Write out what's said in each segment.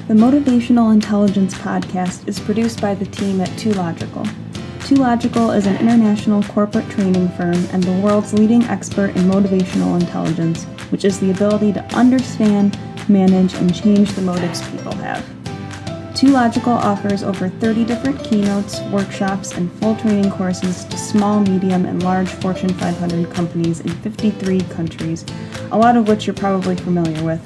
The Motivational Intelligence podcast is produced by the team at 2Logical. 2Logical is an international corporate training firm and the world's leading expert in motivational intelligence, which is the ability to understand, manage, and change the motives people have. 2Logical offers over 30 different keynotes, workshops, and full training courses to small, medium, and large Fortune 500 companies in 53 countries, a lot of which you're probably familiar with: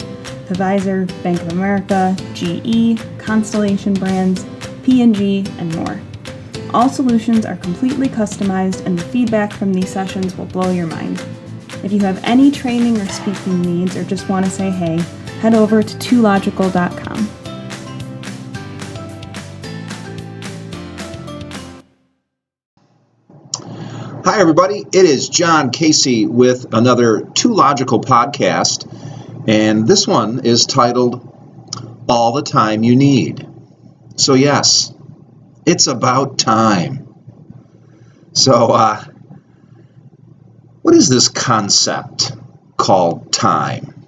Pfizer, Bank of America, GE, Constellation Brands, P&G, and more. All solutions are completely customized, and the feedback from these sessions will blow your mind. If you have any training or speaking needs or just want to say hey, head over to 2logical.com. Hi, everybody. It is John Casey with another 2Logical podcast, and this one is titled All the Time You Need. So, yes, it's about time. So, what is this concept called time?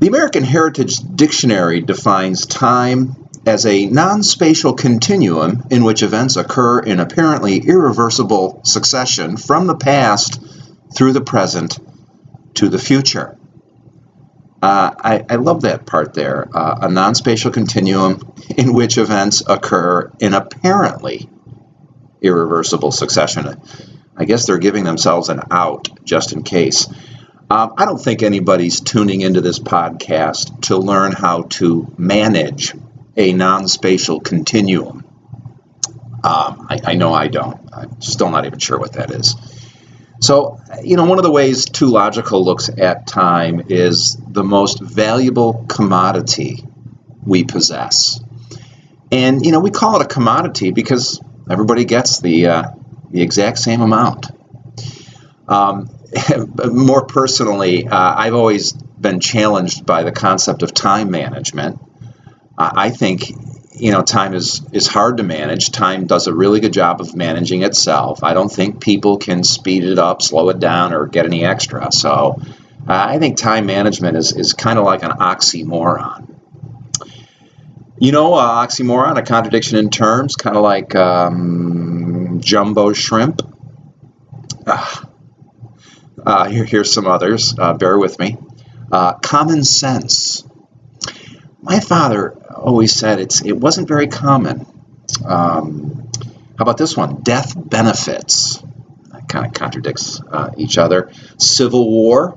The American Heritage Dictionary defines time as a non-spatial continuum in which events occur in apparently irreversible succession from the past through the present to the future. I love that part there, a non-spatial continuum in which events occur in apparently irreversible succession. I guess they're giving themselves an out just in case. I don't think anybody's tuning into this podcast to learn how to manage a non-spatial continuum. I know I don't. I'm still not even sure what that is. So, one of the ways 2Logical looks at time is the most valuable commodity we possess. And, we call it a commodity because everybody gets the exact same amount. More personally, I've always been challenged by the concept of time management. I think, time is hard to manage. Time does a really good job of managing itself. I don't think people can speed it up, slow it down, or get any extra. So I think time management is kind of like an oxymoron. Oxymoron, a contradiction in terms, kind of like jumbo shrimp. Here's some others. Bear with me. Common sense. My father always said it wasn't very common. How about this one? Death benefits. That kind of contradicts each other. Civil war,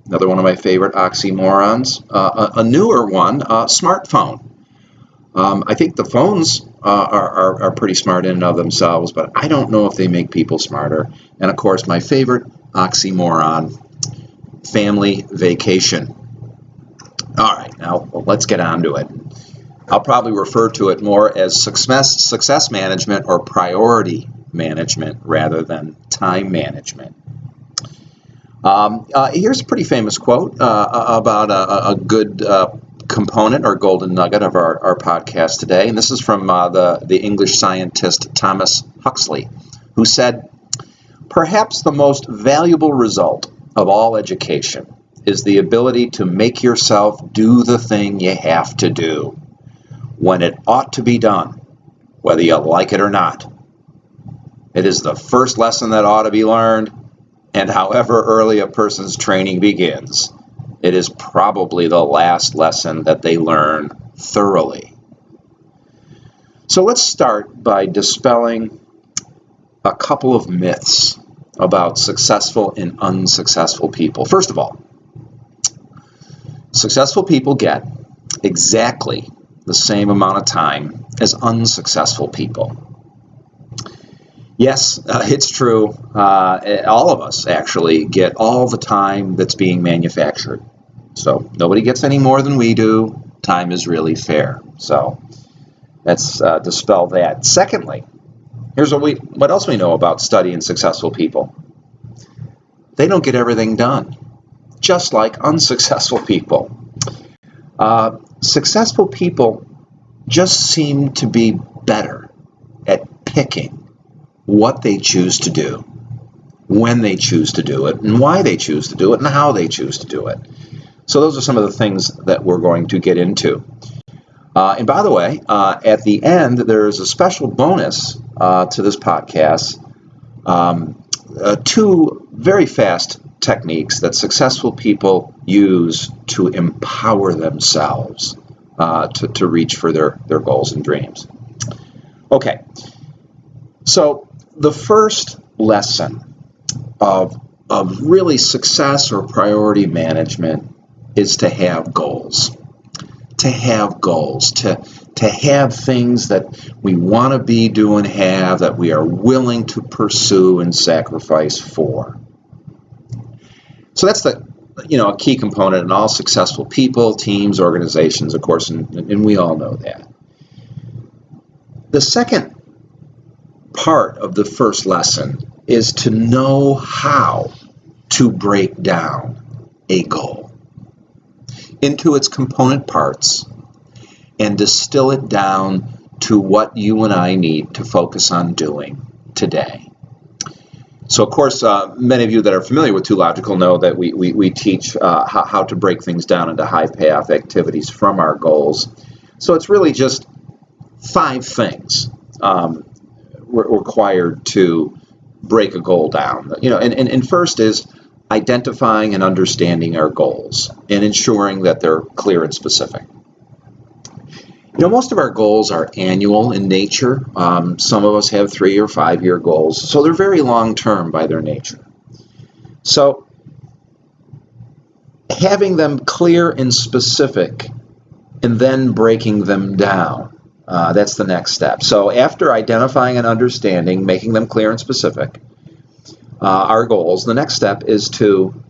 another one of my favorite oxymorons. A newer one, smartphone. I think the phones are pretty smart in and of themselves, but I don't know if they make people smarter. And of course, my favorite oxymoron, family vacation. All right, now let's get on to it. I'll probably refer to it more as success management or priority management rather than time management. Here's a pretty famous quote about a good component or golden nugget of our podcast today, and this is from the English scientist Thomas Huxley, who said, "Perhaps the most valuable result of all education is the ability to make yourself do the thing you have to do when it ought to be done, whether you like it or not. It is the first lesson that ought to be learned, and however early a person's training begins, it is probably the last lesson that they learn thoroughly." So let's start by dispelling a couple of myths about successful and unsuccessful people. First of all, successful people get exactly the same amount of time as unsuccessful people. Yes, it's true. All of us actually get all the time that's being manufactured. So nobody gets any more than we do. Time is really fair. So let's dispel that. Secondly, here's what else we know about studying successful people. They don't get everything done, just like unsuccessful people. Successful people just seem to be better at picking what they choose to do, when they choose to do it, and why they choose to do it, and how they choose to do it. So those are some of the things that we're going to get into. And by the way, at the end, there is a special bonus to this podcast. 2 very fast techniques that successful people use to empower themselves to reach for their goals and dreams. Okay, so the first lesson of really success or priority management is to have goals. To have goals, to have things that we want to be, do, and have, that we are willing to pursue and sacrifice for. So that's a key component in all successful people, teams, organizations, of course, and we all know that. The second part of the first lesson is to know how to break down a goal into its component parts and distill it down to what you and I need to focus on doing today. So, of course, many of you that are familiar with 2Logical know that we teach how to break things down into high payoff activities from our goals. So it's really just 5 things required to break a goal down. And first is identifying and understanding our goals and ensuring that they're clear and specific. Most of our goals are annual in nature. Some of us have 3 or 5 year goals, so they're very long term by their nature. So having them clear and specific and then breaking them down, that's the next step. So after identifying and understanding, making them clear and specific, our goals, the next step is to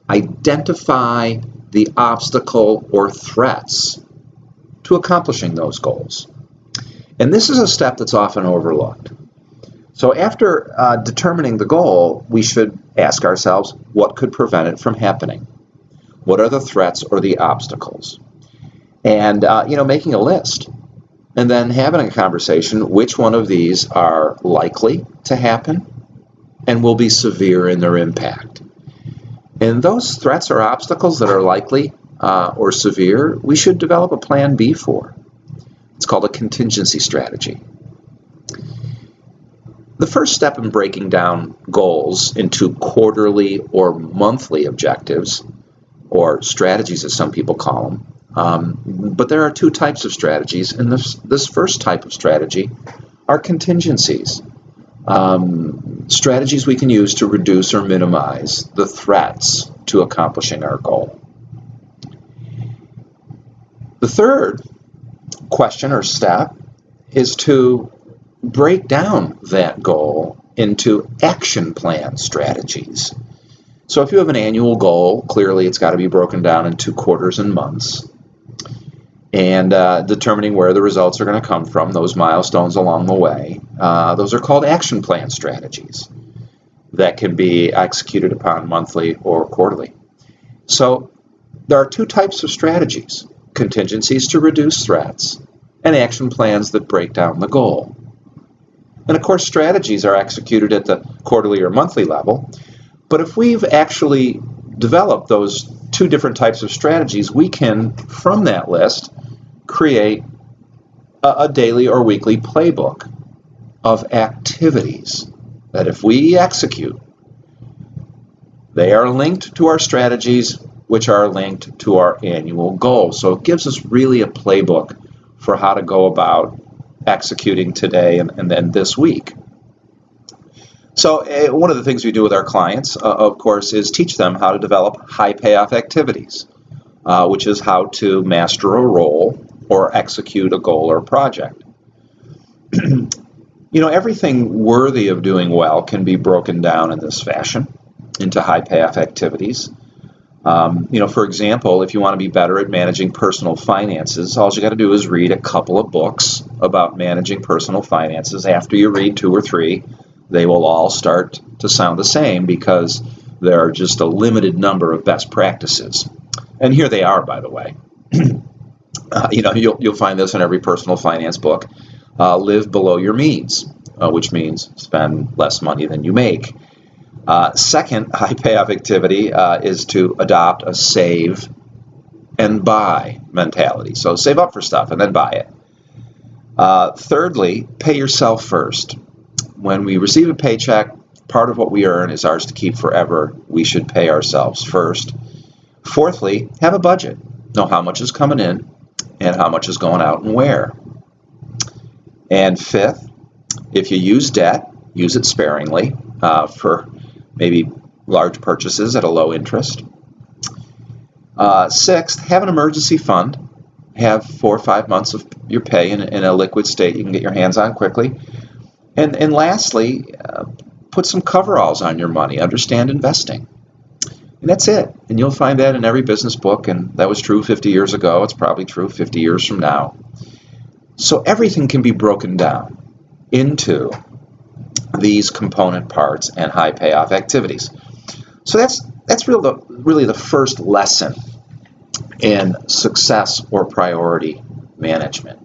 identify the obstacle or threats to accomplishing those goals. And this is a step that's often overlooked. So after determining the goal, we should ask ourselves, what could prevent it from happening? What are the threats or the obstacles? And, making a list and then having a conversation, which one of these are likely to happen and will be severe in their impact. And those threats or obstacles that are likely or severe, we should develop a plan B for. It's called a contingency strategy. The first step in breaking down goals into quarterly or monthly objectives, or strategies as some people call them, but there are 2 types of strategies, and this first type of strategy are contingencies. Strategies we can use to reduce or minimize the threats to accomplishing our goal. The third question or step is to break down that goal into action plan strategies. So if you have an annual goal, clearly it's got to be broken down into quarters and months. And determining where the results are going to come from, those milestones along the way, those are called action plan strategies that can be executed upon monthly or quarterly. So there are 2 types of strategies: contingencies to reduce threats and action plans that break down the goal. And of course, strategies are executed at the quarterly or monthly level, but if we've actually developed those 2 different types of strategies, we can, from that list, create a daily or weekly playbook of activities that if we execute, they are linked to our strategies, which are linked to our annual goals. So it gives us really a playbook for how to go about executing today and then this week. So one of the things we do with our clients, of course, is teach them how to develop high payoff activities, which is how to master a role or execute a goal or project. Everything worthy of doing well can be broken down in this fashion into high payoff activities. For example, if you want to be better at managing personal finances, all you got to do is read a couple of books about managing personal finances. After you read 2 or 3, they will all start to sound the same because there are just a limited number of best practices. And here they are, by the way. You'll find this in every personal finance book. Live below your means, which means spend less money than you make. Second high payoff activity is to adopt a save, and buy mentality. So save up for stuff and then buy it. Thirdly, pay yourself first. When we receive a paycheck, part of what we earn is ours to keep forever. We should pay ourselves first. Fourthly, have a budget. Know how much is coming in and how much is going out and where. And fifth, if you use debt, use it sparingly for maybe large purchases at a low interest. Sixth, have an emergency fund. Have 4 or 5 months of your pay in a liquid state you can get your hands on quickly. And lastly, put some coveralls on your money. Understand investing. And that's it. And you'll find that in every business book, and that was true 50 years ago. It's probably true 50 years from now. So everything can be broken down into these component parts and high payoff activities. So that's really the first lesson in success or priority management,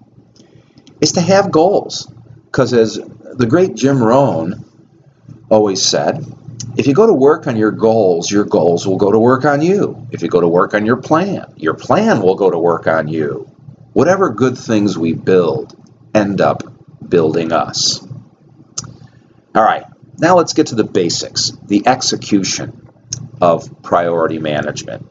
is to have goals. Because as the great Jim Rohn always said, if you go to work on your goals will go to work on you. If you go to work on your plan will go to work on you. Whatever good things we build end up building us. All right, now let's get to the basics, the execution of priority management.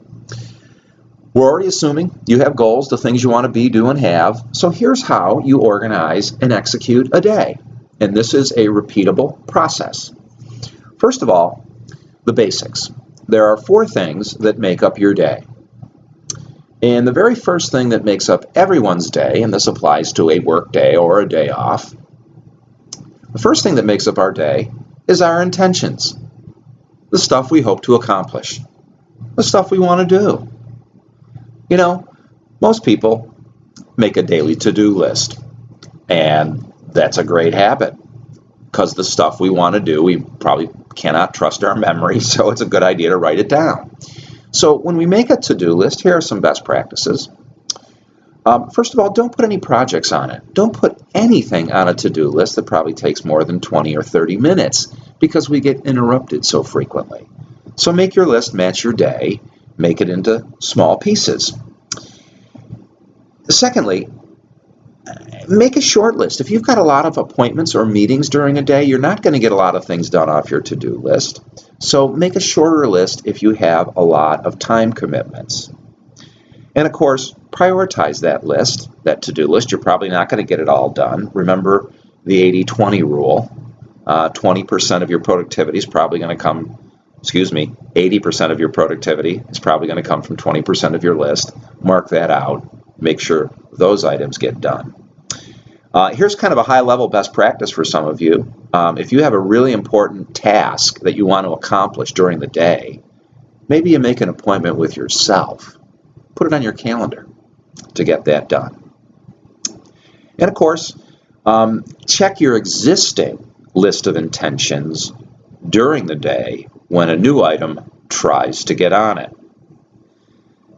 We're already assuming you have goals, the things you want to be, do, and have. So here's how you organize and execute a day. And this is a repeatable process. First of all, the basics. There are 4 things that make up your day. And the very first thing that makes up everyone's day, and this applies to a work day or a day off, the first thing that makes up our day is our intentions. The stuff we hope to accomplish. The stuff we want to do. You know, most people make a daily to-do list, and that's a great habit because the stuff we want to do, we probably cannot trust our memory, so it's a good idea to write it down. So when we make a to-do list, here are some best practices. First of all, don't put any projects on it. Don't put anything on a to-do list that probably takes more than 20 or 30 minutes because we get interrupted so frequently. So make your list match your day. Make it into small pieces. Secondly, make a short list. If you've got a lot of appointments or meetings during a day, you're not going to get a lot of things done off your to-do list. So make a shorter list if you have a lot of time commitments. And of course, prioritize that list, that to-do list. You're probably not going to get it all done. Remember the 80-20 rule. 20% of your productivity is probably going to come 80% of your productivity is probably going to come from 20% of your list. Mark that out. Make sure those items get done. Here's kind of a high-level best practice for some of you. If you have a really important task that you want to accomplish during the day, maybe you make an appointment with yourself. Put it on your calendar to get that done. And of course, check your existing list of intentions during the day when a new item tries to get on it.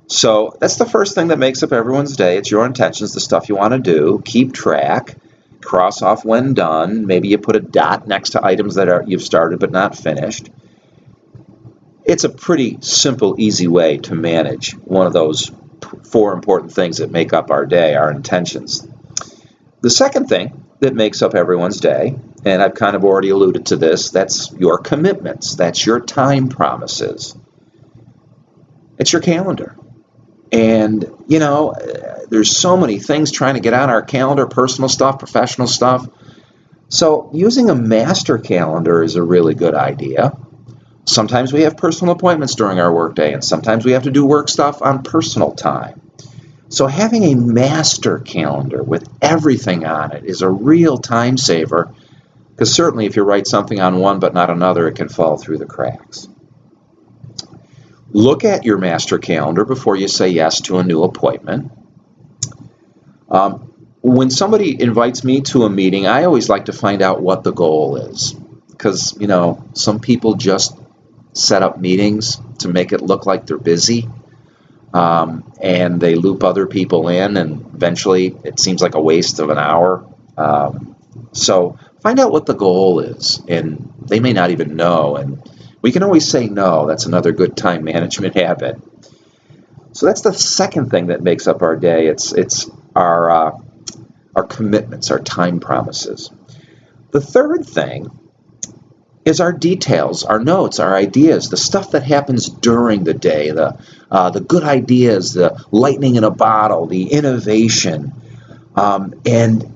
So that's the first thing that makes up everyone's day. It's your intentions, the stuff you want to do. Keep track. Cross off when done. Maybe you put a dot next to items that you've started but not finished. It's a pretty simple, easy way to manage one of those 4 important things that make up our day, our intentions. The second thing that makes up everyone's day, and I've kind of already alluded to this, that's your commitments. That's your time promises. It's your calendar. And, you know, there's so many things trying to get on our calendar, personal stuff, professional stuff. So using a master calendar is a really good idea. Sometimes we have personal appointments during our workday, and sometimes we have to do work stuff on personal time. So having a master calendar with everything on it is a real time saver, because certainly if you write something on one but not another, it can fall through the cracks. Look at your master calendar before you say yes to a new appointment. When somebody invites me to a meeting, I always like to find out what the goal is, because, you know, some people just set up meetings to make it look like they're busy. And they loop other people in, and eventually it seems like a waste of an hour. So find out what the goal is, and they may not even know, and we can always say no. That's another good time management habit. So that's the second thing that makes up our day. It's our commitments, our time promises. The third thing is our details, our notes, our ideas, the stuff that happens during the day, the good ideas, the lightning in a bottle, the innovation. And,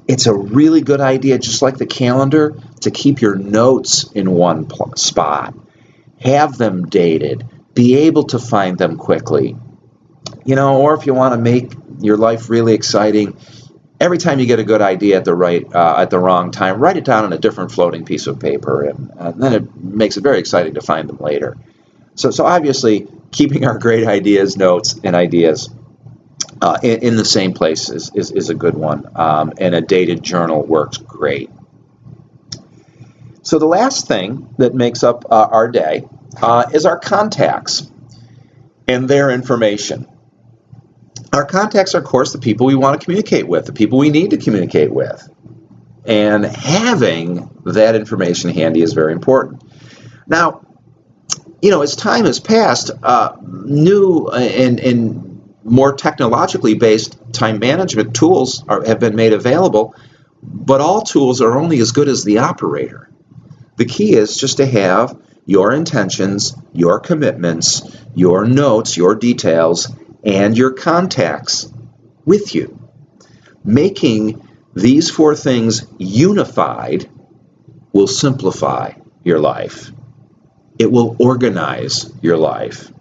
it's a really good idea, just like the calendar, to keep your notes in one spot. Have them dated. Be able to find them quickly. Or if you want to make your life really exciting, every time you get a good idea at the wrong time, write it down on a different floating piece of paper, and then it makes it very exciting to find them later. So obviously, keeping our great ideas, notes, and ideas in the same place is a good one, and a dated journal works great. So the last thing that makes up our day is our contacts and their information. Our contacts are, of course, the people we want to communicate with, the people we need to communicate with. And having that information handy is very important. Now, as time has passed, new and more technologically based time management tools have been made available, but all tools are only as good as the operator. The key is just to have your intentions, your commitments, your notes, your details, and your contacts with you. Making these four things unified will simplify your life. It will organize your life.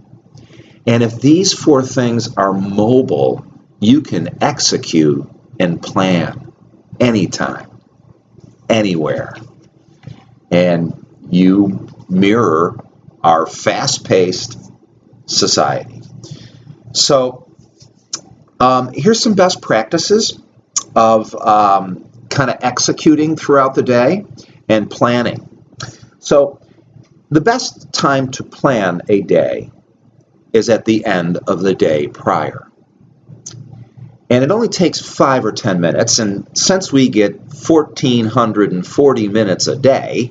And if these four things are mobile, you can execute and plan anytime, anywhere. And you mirror our fast-paced society. So here's some best practices of kind of executing throughout the day and planning. So the best time to plan a day is at the end of the day prior. And it only takes 5 or 10 minutes, and since we get 1,440 minutes a day,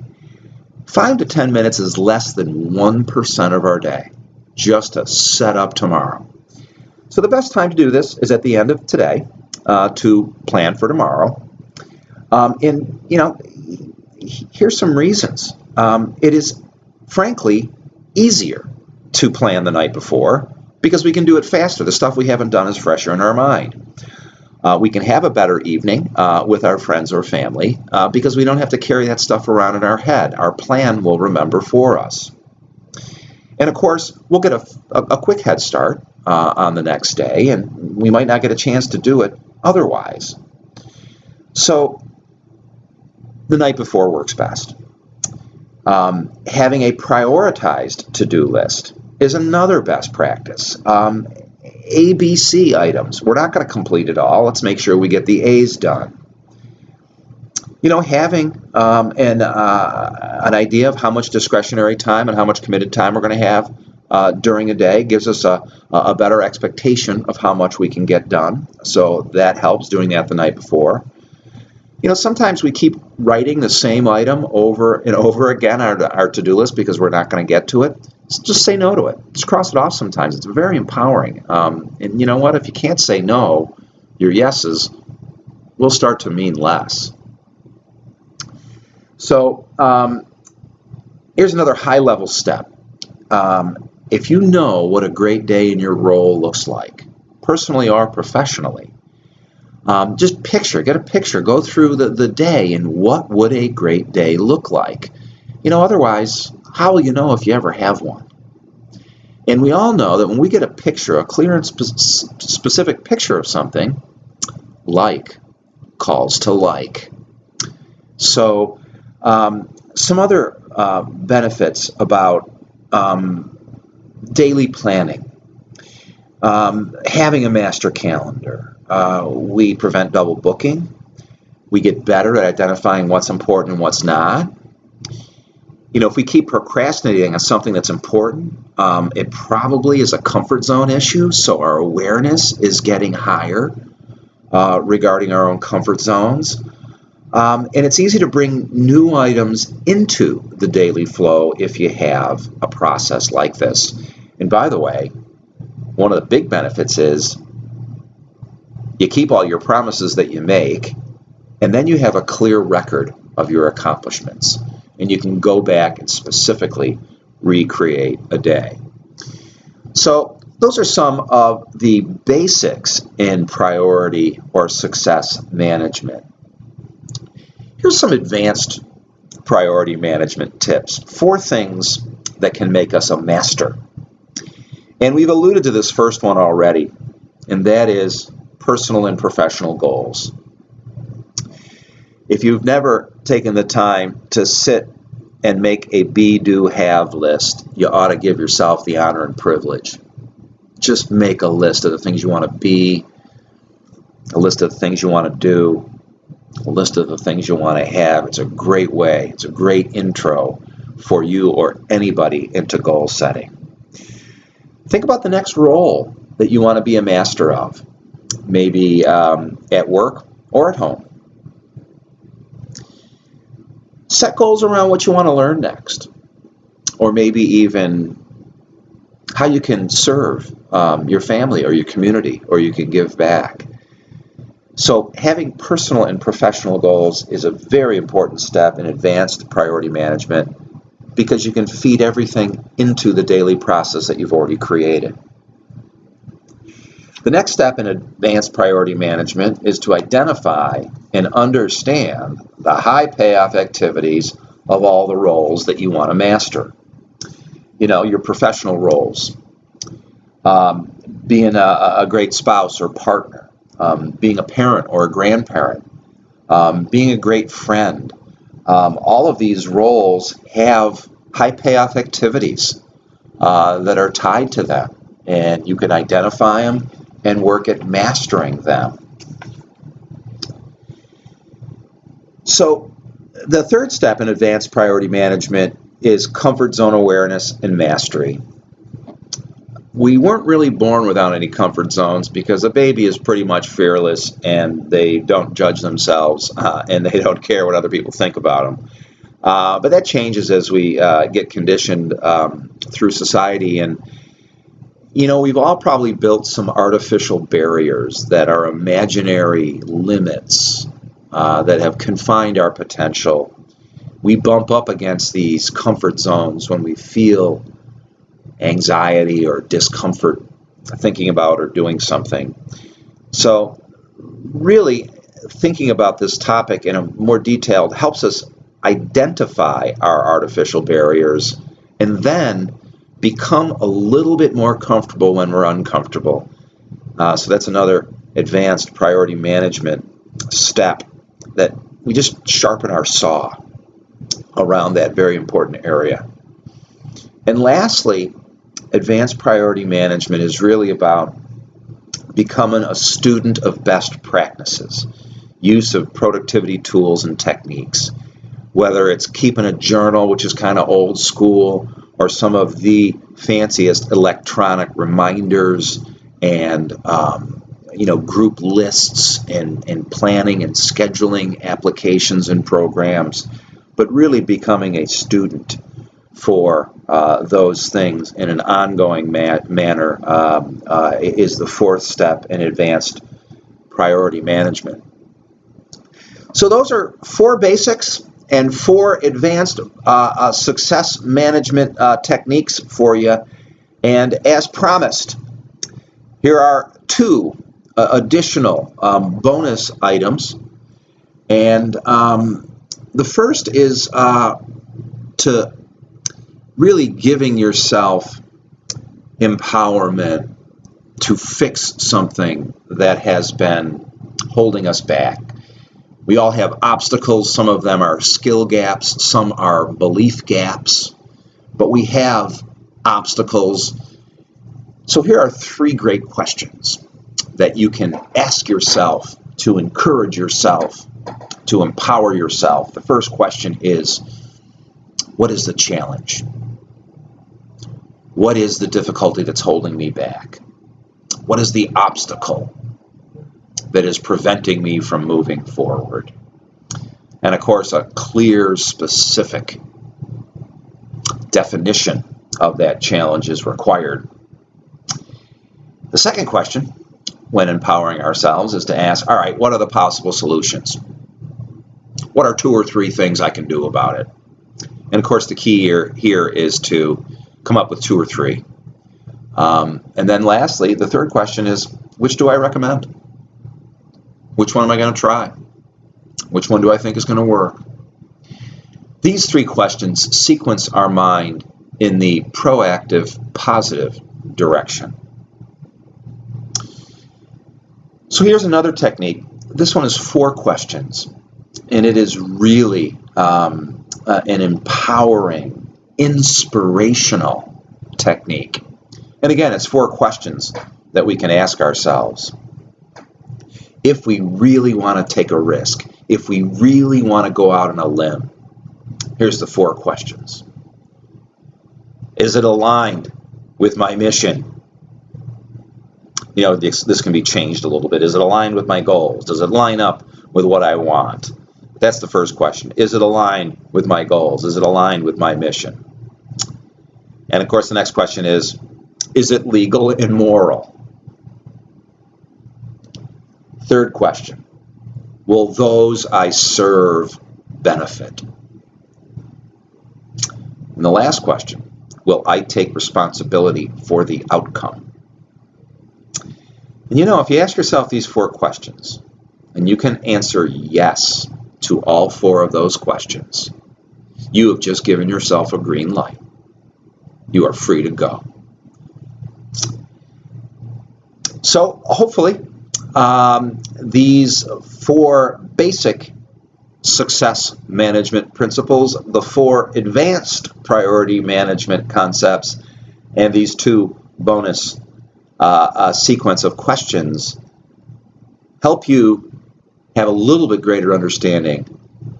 5 to 10 minutes is less than 1% of our day, just to set up tomorrow. So the best time to do this is at the end of today, to plan for tomorrow. Here's some reasons. It is, frankly, easier to plan the night before because we can do it faster. The stuff we haven't done is fresher in our mind. We can have a better evening with our friends or family because we don't have to carry that stuff around in our head. Our plan will remember for us. And of course, we'll get a quick head start on the next day, and we might not get a chance to do it otherwise. So the night before works best. Having a prioritized to-do list is another best practice. ABC items. We're not going to complete it all. Let's make sure we get the A's done. Having an idea of how much discretionary time and how much committed time we're going to have during a day gives us a better expectation of how much we can get done. So that helps, doing that the night before. Sometimes we keep writing the same item over and over again on our to-do list because we're not going to get to it. Just say no to it. Just cross it off sometimes. It's very empowering. And you know what? If you can't say no, your yeses will start to mean less. So here's another high-level step. If you know what a great day in your role looks like, personally or professionally, just get a picture, go through the day, and what would a great day look like? Otherwise, how will you know if you ever have one? And we all know that when we get a picture, a clear and specific picture of something, like calls to like. So some other benefits about daily planning. Having a master calendar. We prevent double booking. We get better at identifying what's important and what's not. If we keep procrastinating on something that's important, it probably is a comfort zone issue, so our awareness is getting higher regarding our own comfort zones. And it's easy to bring new items into the daily flow if you have a process like this. And by the way, one of the big benefits is you keep all your promises that you make, and then you have a clear record of your accomplishments, and you can go back and specifically recreate a day. So those are some of the basics in priority or success management. Here's some advanced priority management tips. 4 things that can make us a master. And we've alluded to this first one already, and that is personal and professional goals. If you've never taken the time to sit and make a be, do, have list, you ought to give yourself the honor and privilege. Just make a list of the things you want to be, a list of the things you want to do, a list of the things you want to have. It's a great way, it's a great intro for you or anybody into goal setting. Think about the next role that you want to be a master of, maybe at work or at home. Set goals around what you want to learn next, or maybe even how you can serve your family or your community, or you can give back. So having personal and professional goals is a very important step in advanced priority management, because you can feed everything into the daily process that you've already created. The next step in advanced priority management is to identify and understand the high payoff activities of all the roles that you want to master. You know, your professional roles, being a great spouse or partner, being a parent or a grandparent, being a great friend. All of these roles have high payoff activities that are tied to them, and you can identify them and work at mastering them. So the third step in advanced priority management is comfort zone awareness and mastery. We weren't really born without any comfort zones, because a baby is pretty much fearless, and they don't judge themselves, and they don't care what other people think about them. But that changes as we get conditioned through society. And, you know, we've all probably built some artificial barriers that are imaginary limits that have confined our potential. We bump up against these comfort zones when we feel anxiety or discomfort thinking about or doing something. So really thinking about this topic in a more detailed helps us identify our artificial barriers and then become a little bit more comfortable when we're uncomfortable. So that's another advanced priority management step, that we just sharpen our saw around that very important area. And lastly, advanced priority management is really about becoming a student of best practices, use of productivity tools and techniques, whether it's keeping a journal, which is kind of old school, or some of the fanciest electronic reminders and group lists and planning and scheduling applications and programs, but really becoming a student for those things in an ongoing manner is the fourth step in advanced priority management. So those are 4 basics and 4 advanced success management techniques for you. And as promised, here are 2 additional bonus items. And the first is to really giving yourself empowerment to fix something that has been holding us back. We all have obstacles. Some of them are skill gaps, some are belief gaps, but we have obstacles. So here are 3 great questions that you can ask yourself to encourage yourself, to empower yourself. The first question is, what is the challenge? What is the difficulty that's holding me back? What is the obstacle that is preventing me from moving forward? And of course, a clear, specific definition of that challenge is required. The second question, when empowering ourselves, is to ask, all right, what are the possible solutions? What are 2 or 3 things I can do about it? And of course, the key here is to come up with 2 or 3. And then lastly, the third question is, which do I recommend? Which one am I going to try? Which one do I think is going to work? These 3 questions sequence our mind in the proactive, positive direction. So here's another technique. This one is 4 questions, and it is really an empowering, inspirational technique. And again, it's 4 questions that we can ask ourselves. If we really want to take a risk, if we really want to go out on a limb, here's the 4 questions. Is it aligned with my mission? This can be changed a little bit. Is it aligned with my goals? Does it line up with what I want? That's the first question. Is it aligned with my goals? Is it aligned with my mission? And of course, the next question is it legal and moral? Third question, will those I serve benefit? And the last question, will I take responsibility for the outcome? And if you ask yourself these 4 questions, and you can answer yes to all 4 of those questions, you have just given yourself a green light. You are free to go. So hopefully, these 4 basic success management principles, the 4 advanced priority management concepts, and these 2 bonus sequence of questions help you have a little bit greater understanding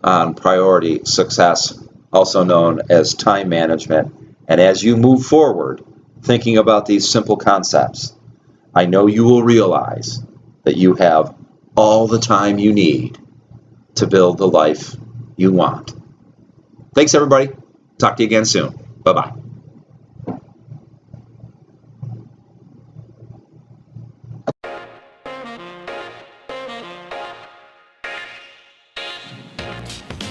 on priority success, also known as time management. And as you move forward, thinking about these simple concepts, I know you will realize that you have all the time you need to build the life you want. Thanks, everybody. Talk to you again soon. Bye-bye.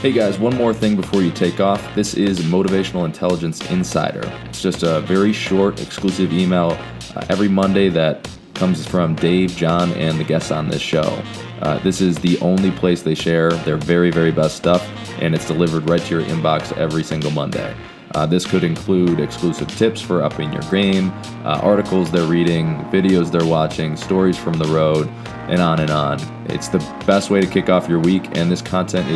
Hey guys, one more thing before you take off. This is Motivational Intelligence Insider. It's just a very short, exclusive email every Monday that comes from Dave, John, and the guests on this show. This is the only place they share their very, very best stuff, and it's delivered right to your inbox every single Monday. This could include exclusive tips for upping your game, articles they're reading, videos they're watching, stories from the road, and on and on. It's the best way to kick off your week, and this content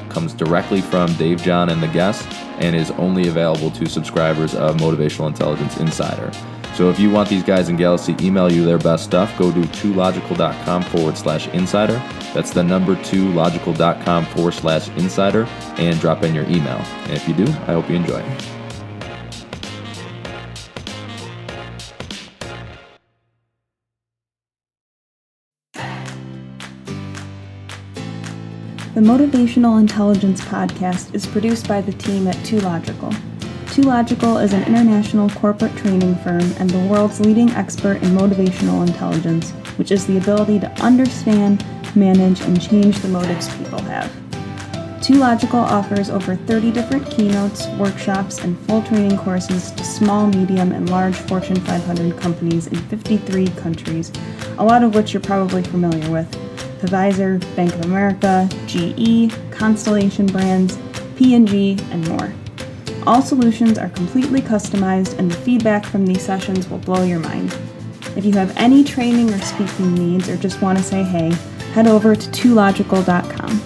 comes directly from Dave, John, and the guests, and is only available to subscribers of Motivational Intelligence Insider. So if you want these guys and gals to email you their best stuff, go to 2logical.com/insider. That's the number 2logical.com/insider, and drop in your email. And if you do, I hope you enjoy it. The Motivational Intelligence Podcast is produced by the team at 2Logical. 2Logical is an international corporate training firm and the world's leading expert in motivational intelligence, which is the ability to understand, manage, and change the motives people have. 2Logical offers over 30 different keynotes, workshops, and full training courses to small, medium, and large Fortune 500 companies in 53 countries, a lot of which you're probably familiar with. Pfizer, Bank of America, GE, Constellation Brands, P&G, and more. All solutions are completely customized, and the feedback from these sessions will blow your mind. If you have any training or speaking needs or just want to say hey, head over to 2logical.com.